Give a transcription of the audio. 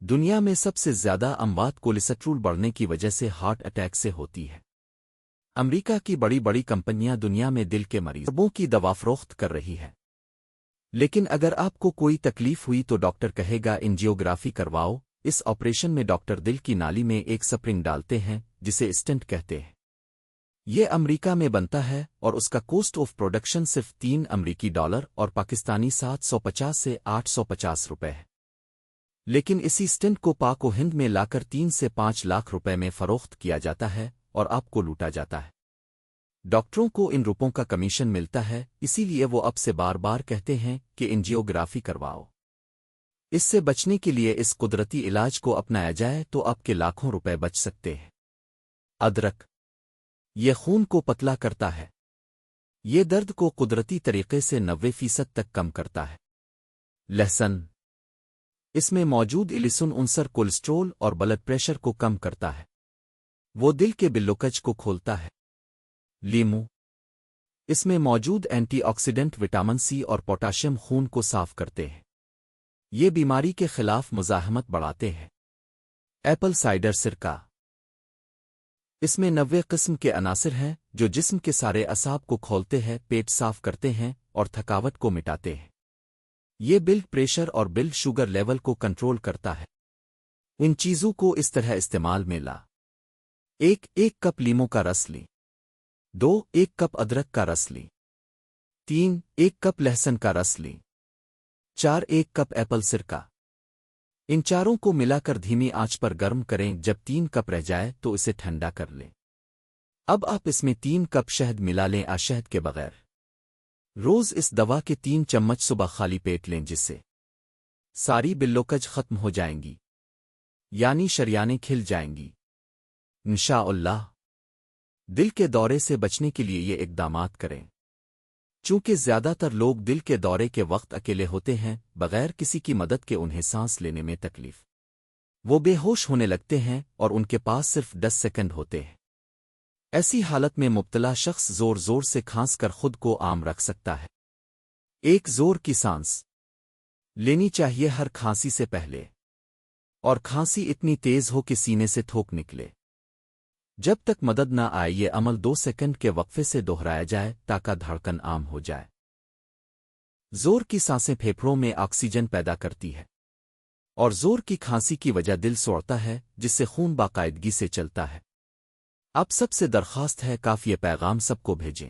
دنیا میں سب سے زیادہ اموات کولیسٹرول بڑھنے کی وجہ سے ہارٹ اٹیک سے ہوتی ہے۔ امریکہ کی بڑی بڑی کمپنیاں دنیا میں دل کے مریضوں کی دوا فروخت کر رہی ہے، لیکن اگر آپ کو کوئی تکلیف ہوئی تو ڈاکٹر کہے گا انجیوگرافی کرواؤ۔ اس آپریشن میں ڈاکٹر دل کی نالی میں ایک سپرنگ ڈالتے ہیں جسے اسٹنٹ کہتے ہیں۔ یہ امریکہ میں بنتا ہے اور اس کا کوسٹ آف پروڈکشن صرف $3 اور پاکستانی 750 سے 850 روپے ہے، لیکن اسی اسٹنٹ کو پاک و ہند میں لا کر 3 سے 5 لاکھ روپے میں فروخت کیا جاتا ہے اور آپ کو لوٹا جاتا ہے۔ ڈاکٹروں کو ان روپوں کا کمیشن ملتا ہے، اسی لیے وہ اب سے بار بار کہتے ہیں کہ انجیوگرافی کرواؤ۔ اس سے بچنے کے لیے اس قدرتی علاج کو اپنایا جائے تو آپ کے لاکھوں روپے بچ سکتے ہیں۔ ادرک، یہ خون کو پتلا کرتا ہے، یہ درد کو قدرتی طریقے سے 90% تک کم کرتا ہے۔ لہسن، اس میں موجود ایلیسن عنصر کولیسٹرول اور بلڈ پریشر کو کم کرتا ہے، وہ دل کے بلوکج کو کھولتا ہے۔ لیمو، اس میں موجود اینٹی آکسیڈنٹ وٹامن سی اور پوٹاشیم خون کو صاف کرتے ہیں، یہ بیماری کے خلاف مزاحمت بڑھاتے ہیں۔ ایپل سائڈر سرکہ، اس میں 90 قسم کے عناصر ہیں جو جسم کے سارے اعصاب کو کھولتے ہیں، پیٹ صاف کرتے ہیں اور تھکاوٹ کو مٹاتے ہیں۔ یہ بلڈ پریشر اور بلڈ شوگر لیول کو کنٹرول کرتا ہے۔ ان چیزوں کو اس طرح استعمال میں لا: 1 کپ لیموں کا رس لیں، 2 1 کپ ادرک کا رس لیں، 3 1 کپ لہسن کا رس لیں، 4 1 کپ ایپل سرکہ۔ ان چاروں کو ملا کر دھیمی آنچ پر گرم کریں، جب 3 کپ رہ جائے تو اسے ٹھنڈا کر لیں۔ اب آپ اس میں 3 کپ شہد ملا لیں، شہد کے بغیر۔ روز اس دوا کے 3 چمچ صبح خالی پیٹ لیں، جس سے ساری بلوکج ختم ہو جائیں گی، یعنی شریانیں کھل جائیں گی انشاءاللہ۔ دل کے دورے سے بچنے کے لیے یہ اقدامات کریں۔ چونکہ زیادہ تر لوگ دل کے دورے کے وقت اکیلے ہوتے ہیں، بغیر کسی کی مدد کے انہیں سانس لینے میں تکلیف، وہ بے ہوش ہونے لگتے ہیں اور ان کے پاس صرف 10 سیکنڈ ہوتے ہیں۔ ایسی حالت میں مبتلا شخص زور زور سے کھانس کر خود کو عام رکھ سکتا ہے۔ ایک زور کی سانس لینی چاہیے ہر کھانسی سے پہلے، اور کھانسی اتنی تیز ہو کہ سینے سے تھوک نکلے۔ جب تک مدد نہ آئے یہ عمل 2 سیکنڈ کے وقفے سے دہرایا جائے تاکہ دھڑکن عام ہو جائے۔ زور کی سانسیں پھیپھڑوں میں آکسیجن پیدا کرتی ہے، اور زور کی کھانسی کی وجہ دل سوڑتا ہے، جس سے خون باقاعدگی سے چلتا ہے۔ اب سب سے درخواست ہے، کافی پیغام سب کو بھیجیں۔